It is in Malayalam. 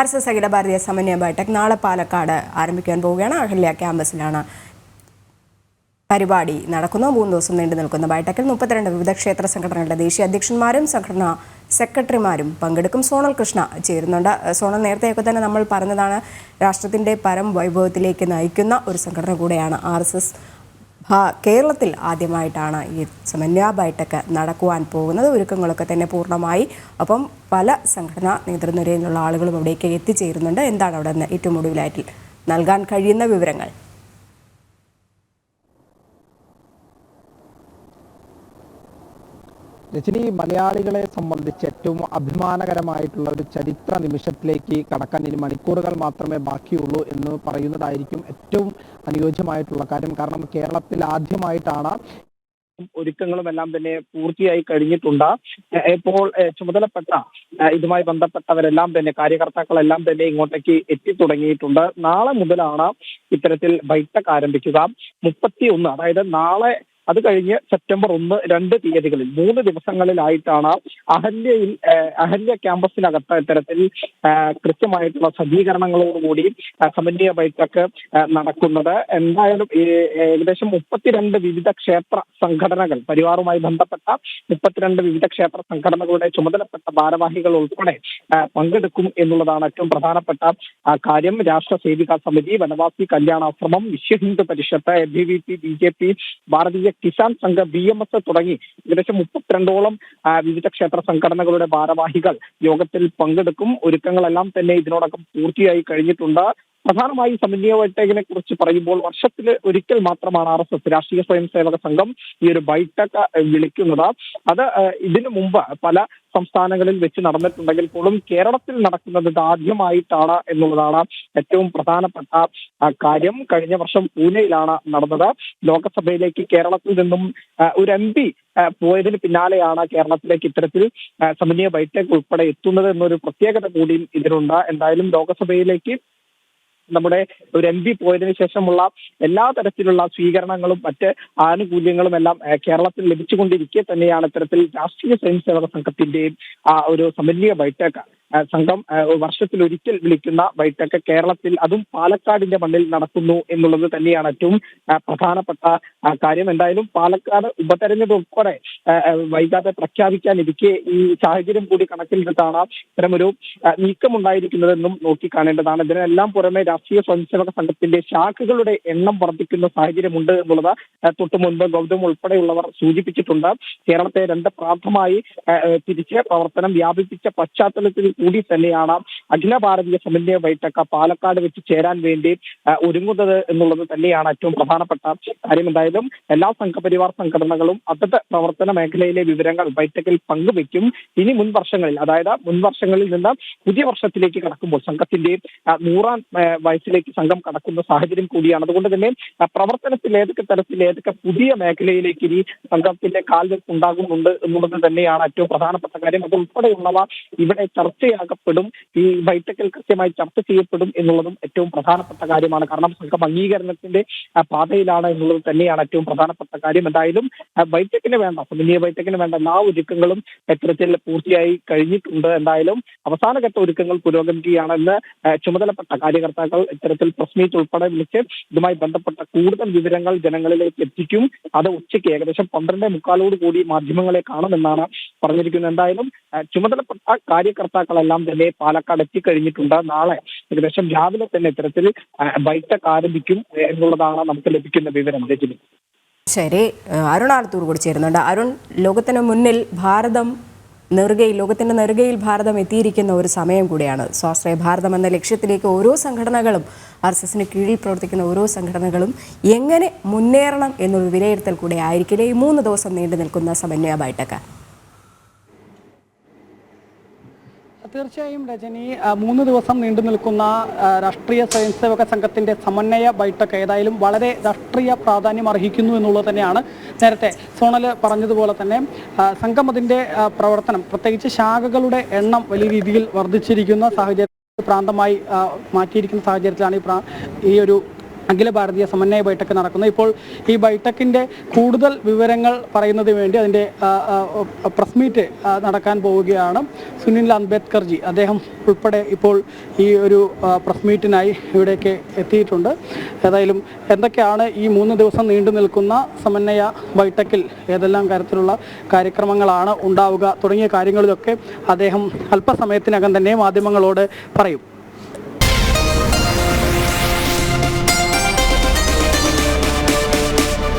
RSS അഖില ഭാരതീയ സമന്വയ ബൈഠക് നാളെ പാലക്കാട് ആരംഭിക്കാൻ പോവുകയാണ്. അഹല്യ ക്യാമ്പസിലാണ് പരിപാടി നടക്കുന്നത്. 3 ദിവസം നീണ്ടു നിൽക്കുന്ന ബൈഠക്കിൽ 32 വിവിധ ക്ഷേത്ര സംഘടനകളുടെ ദേശീയ അധ്യക്ഷന്മാരും സംഘടനാ സെക്രട്ടറിമാരും പങ്കെടുക്കും. സോണൽ കൃഷ്ണ ചേരുന്നുണ്ട്. സോണൽ, നേരത്തെയൊക്കെ തന്നെ നമ്മൾ പറഞ്ഞതാണ്, രാഷ്ട്രത്തിൻ്റെ പരം വൈഭവത്തിലേക്ക് നയിക്കുന്ന ഒരു സംഘടന കൂടെയാണ് RSS. കേരളത്തിൽ ആദ്യമായിട്ടാണ് ഈ സമന്വയ ബൈഠക്ക് നടക്കുവാൻ പോകുന്നത്. ഒരുക്കങ്ങളൊക്കെ തന്നെ പൂർണ്ണമായി. അപ്പം പല സംഘടനാ നേതൃനിരയിലുള്ള ആളുകളും അവിടേക്ക് എത്തിച്ചേരുന്നുണ്ട്. എന്താണ് അവിടെ നിന്ന് ഏറ്റവും ഒടുവിലായിട്ട് നൽകാൻ കഴിയുന്ന വിവരങ്ങൾ? രജനി, മലയാളികളെ സംബന്ധിച്ച് ഏറ്റവും അഭിമാനകരമായിട്ടുള്ള ഒരു ചരിത്ര നിമിഷത്തിലേക്ക് കടക്കാൻ ഇനി മണിക്കൂറുകൾ മാത്രമേ ബാക്കിയുള്ളൂ എന്ന് പറയുന്നതായിരിക്കും ഏറ്റവും അനുയോജ്യമായിട്ടുള്ള കാര്യം. കാരണം കേരളത്തിൽ ആദ്യമായിട്ടാണ് ഒരുക്കങ്ങളും എല്ലാം തന്നെ പൂർത്തിയായി കഴിഞ്ഞിട്ടുണ്ട്. ഇപ്പോൾ ചുമതലപ്പെട്ട ഇതുമായി ബന്ധപ്പെട്ടവരെല്ലാം തന്നെ, കാര്യകർത്താക്കളെല്ലാം തന്നെ ഇങ്ങോട്ടേക്ക് എത്തിത്തുടങ്ങിയിട്ടുണ്ട്. നാളെ മുതലാണ് ഇത്തരത്തിൽ ബൈഠക് ആരംഭിക്കുക. 31, അതായത് നാളെ, അത് കഴിഞ്ഞ് സെപ്റ്റംബർ 1, 2 തീയതികളിൽ 3 ദിവസങ്ങളിലായിട്ടാണ് അഹല്യ ക്യാമ്പസിനകത്ത് ഇത്തരത്തിൽ കൃത്യമായിട്ടുള്ള സജ്ജീകരണങ്ങളോടുകൂടി സമന്വയ ബൈഠക് നടക്കുന്നത്. എന്തായാലും ഏകദേശം 32 വിവിധ ക്ഷേത്ര സംഘടനകൾ, പരിവാറുമായി ബന്ധപ്പെട്ട 32 വിവിധ ക്ഷേത്ര സംഘടനകളുടെ ചുമതലപ്പെട്ട ഭാരവാഹികൾ ഉൾപ്പെടെ പങ്കെടുക്കും എന്നുള്ളതാണ് ഏറ്റവും പ്രധാനപ്പെട്ട കാര്യം. രാഷ്ട്ര സേവികാ സമിതി, വനവാസി കല്യാണാശ്രമം, വിശ്വ ഹിന്ദു പരിഷത്ത്, ABVP, BJP, ഭാരതീയ കിസാൻ സംഘ, BMS തുടങ്ങി ഏകദേശം 32ഓളം വിവിധ ക്ഷേത്ര സംഘടനകളുടെ ഭാരവാഹികൾ യോഗത്തിൽ പങ്കെടുക്കും. ഒരുക്കങ്ങളെല്ലാം തന്നെ ഇതിനോടകം പൂർത്തിയായി കഴിഞ്ഞിട്ടുണ്ട്. പ്രധാനമായും സമന്വയ ബൈഠകിനെ കുറിച്ച് പറയുമ്പോൾ, വർഷത്തിൽ ഒരിക്കൽ മാത്രമാണ് RSS, രാഷ്ട്രീയ സ്വയം സേവക സംഘം, ഈ ഒരു ബൈഠക് വിളിക്കുന്നത്. അത് ഇതിനു മുമ്പ് പല സംസ്ഥാനങ്ങളിൽ വെച്ച് നടന്നിട്ടുണ്ടെങ്കിൽ പോലും കേരളത്തിൽ നടക്കുന്നത് ഇത് ആദ്യമായിട്ടാണ് എന്നുള്ളതാണ് ഏറ്റവും പ്രധാനപ്പെട്ട കാര്യം. കഴിഞ്ഞ വർഷം പൂനെയിലാണ് നടന്നത്. ലോകസഭയിലേക്ക് കേരളത്തിൽ നിന്നും ഒരു MP പോയതിന് പിന്നാലെയാണ് കേരളത്തിലേക്ക് ഇത്തരത്തിൽ സമന്വയ ബൈഠക് ഉൾപ്പെടെ എത്തുന്നത് എന്നൊരു പ്രത്യേകത കൂടിയും ഇതിനുണ്ട്. എന്തായാലും ലോകസഭയിലേക്ക് നമ്മുടെ ഒരു MP പോയതിനു ശേഷമുള്ള എല്ലാ തരത്തിലുള്ള സ്വീകരണങ്ങളും മറ്റ് ആനുകൂല്യങ്ങളും എല്ലാം കേരളത്തിൽ ലഭിച്ചുകൊണ്ടിരിക്കെ തന്നെയാണ് ഇത്തരത്തിൽ രാഷ്ട്രീയ സ്വയംസേവക സംഘത്തിന്റെയും ഒരു സമന്വയ ബൈഠക് സംഘം വർഷത്തിൽ ഒരിക്കൽ വിളിക്കുന്ന ബൈഠക് കേരളത്തിൽ, അതും പാലക്കാടിന്റെ മണ്ണിൽ നടക്കുന്നു എന്നുള്ളത് തന്നെയാണ് ഏറ്റവും പ്രധാനപ്പെട്ട കാര്യം. എന്തായാലും പാലക്കാട് ഉപതെരഞ്ഞെടുപ്പ് ഉൾപ്പെടെ വൈകാതെ പ്രഖ്യാപിക്കാനിരിക്കെ ഈ സാഹചര്യം കൂടി കണക്കിലെടുത്താണ് ഇത്തരമൊരു നീക്കമുണ്ടായിരിക്കുന്നതെന്നും നോക്കിക്കാണേണ്ടതാണ്. ഇതിനെല്ലാം പുറമെ രാഷ്ട്രീയ സ്വയംസേവക സംഘത്തിന്റെ ശാഖകളുടെ എണ്ണം വർദ്ധിക്കുന്ന സാഹചര്യമുണ്ട് എന്നുള്ളത് തൊട്ടു മുൻപ് ഗൗതം ഉൾപ്പെടെയുള്ളവർ സൂചിപ്പിച്ചിട്ടുണ്ട്. കേരളത്തെ 2 പ്രാന്തമായി തിരിച്ച് പ്രവർത്തനം വ്യാപിപ്പിച്ച പശ്ചാത്തലത്തിൽ കൂടി തന്നെയാണ് അഖില ഭാരതീയ സമന്വയ ബൈഠക് പാലക്കാട് വെച്ച് ചേരാൻ വേണ്ടി ഒരുങ്ങുന്നത് എന്നുള്ളത് തന്നെയാണ് ഏറ്റവും പ്രധാനപ്പെട്ട കാര്യം. എന്തായാലും എല്ലാ സംഘപരിവാർ സംഘടനകളും അതത് പ്രവർത്തന മേഖലയിലെ വിവരങ്ങൾ ബൈഠകിൽ പങ്കുവെക്കും. ഇനി മുൻ വർഷങ്ങളിൽ നിന്ന് പുതിയ വർഷത്തിലേക്ക് കടക്കുമ്പോൾ സംഘത്തിന്റെ 100ാം വയസ്സിലേക്ക് സംഘം കടക്കുന്ന സാഹചര്യം കൂടിയാണ്. അതുകൊണ്ട് തന്നെ പ്രവർത്തനത്തിൽ ഏതൊക്കെ തരത്തിൽ ഏതൊക്കെ പുതിയ മേഖലയിലേക്ക് ഇനി സംഘത്തിന്റെ കാൽവെപ്പ് ഉണ്ടാകുന്നുണ്ട് എന്നുള്ളത് തന്നെയാണ് ഏറ്റവും പ്രധാനപ്പെട്ട കാര്യം. അതുൾപ്പെടെയുള്ളവ ഇവിടെ ചർച്ചയാകപ്പെടും, ഈ ബൈഠക്കിൽ കൃത്യമായി ചർച്ച ചെയ്യപ്പെടും എന്നുള്ളതും ഏറ്റവും പ്രധാനപ്പെട്ട കാര്യമാണ്. കാരണം സംഘം അംഗീകരണത്തിന്റെ പാതയിലാണ് എന്നുള്ളത് തന്നെയാണ് ഏറ്റവും പ്രധാനപ്പെട്ട കാര്യം. എന്തായാലും സമന്വയ ബൈഠക്കിന് വേണ്ട എല്ലാ ഒരുക്കങ്ങളും ഇത്തരത്തിൽ പൂർത്തിയായി കഴിഞ്ഞിട്ടുണ്ട്. എന്തായാലും അവസാനഘട്ട ഒരുക്കങ്ങൾ പുരോഗമിക്കുകയാണെന്ന് ചുമതലപ്പെട്ട കാര്യകർത്താക്കൾ ഇത്തരത്തിൽ പ്രസ് മീറ്റ് ഉൾപ്പെടെ വിളിച്ച് ഇതുമായി ബന്ധപ്പെട്ട കൂടുതൽ വിവരങ്ങൾ ജനങ്ങളിലേക്ക് എത്തിക്കും. അത് ഉച്ചയ്ക്ക് ഏകദേശം 12:45 കൂടി മാധ്യമങ്ങളെ കാണുമെന്നാണ് പറഞ്ഞിരിക്കുന്നത്. എന്തായാലും ചുമതലപ്പെട്ട കാര്യകർത്താക്കളെല്ലാം തന്നെ പാലക്കാട് എത്തിക്കഴിഞ്ഞിട്ടുണ്ട്. നാളെ ഏകദേശം രാവിലെ തന്നെ ഇത്തരത്തിൽ ബൈഠക് ആരംഭിക്കും എന്നുള്ളതാണ് നമുക്ക് ലഭിക്കുന്ന വിവരം. രജനി, ശരി. അരുൺ ആർത്തൂർ കൂടി ചേരുന്നുണ്ട്. അരുൺ, ലോകത്തിന് മുന്നിൽ ലോകത്തിന്റെ നെറുകയിൽ ഭാരതം എത്തിയിരിക്കുന്ന ഒരു സമയം കൂടിയാണ്. സ്വാശ്രയ ഭാരതം എന്ന ലക്ഷ്യത്തിലേക്ക് ഓരോ സംഘടനകളും, RSSന് കീഴിൽ പ്രവർത്തിക്കുന്ന ഓരോ സംഘടനകളും എങ്ങനെ മുന്നേറണം എന്നൊരു വിലയിരുത്തൽ കൂടെ ആയിരിക്കില്ലേ ഈ 3 ദിവസം നീണ്ടു നിൽക്കുന്ന സമന്വയ ബൈഠക്? തീർച്ചയായും രജനി, 3 ദിവസം നീണ്ടു നിൽക്കുന്ന രാഷ്ട്രീയ സ്വയംസേവക സംഘത്തിന്റെ സമന്വയ ബൈഠക് ഏതായാലും വളരെ രാഷ്ട്രീയ പ്രാധാന്യം അർഹിക്കുന്നു എന്നുള്ളത് തന്നെയാണ്. നേരത്തെ സോണൽ പറഞ്ഞതുപോലെ തന്നെ സംഘം അതിന്റെ പ്രവർത്തനം, പ്രത്യേകിച്ച് ശാഖകളുടെ എണ്ണം വലിയ രീതിയിൽ വർദ്ധിച്ചിരിക്കുന്ന സാഹചര്യം, പ്രാന്തമായി മാറ്റിയിരിക്കുന്ന സാഹചര്യത്തിലാണ് ഈ ഒരു അഖില ഭാരതീയ സമന്വയ ബൈഠക്ക് നടക്കുന്നത്. ഇപ്പോൾ ഈ ബൈഠക്കിൻ്റെ കൂടുതൽ വിവരങ്ങൾ പറയുന്നതിന് വേണ്ടി അതിൻ്റെ പ്രസ് മീറ്റ് നടക്കാൻ പോവുകയാണ്. സുനിൽ അംബേദ്കർജി അദ്ദേഹം ഉൾപ്പെടെ ഇപ്പോൾ ഈ ഒരു പ്രസ് മീറ്റിനായി ഇവിടേക്ക് എത്തിയിട്ടുണ്ട്. ഏതായാലും എന്തൊക്കെയാണ് ഈ 3 ദിവസം നീണ്ടു നിൽക്കുന്ന സമന്വയ ബൈഠക്കിൽ ഏതെല്ലാം തരത്തിലുള്ള കാര്യക്രമങ്ങളാണ് ഉണ്ടാവുക തുടങ്ങിയ കാര്യങ്ങളിലൊക്കെ അദ്ദേഹം അല്പസമയത്തിനകം തന്നെ മാധ്യമങ്ങളോട് പറയും.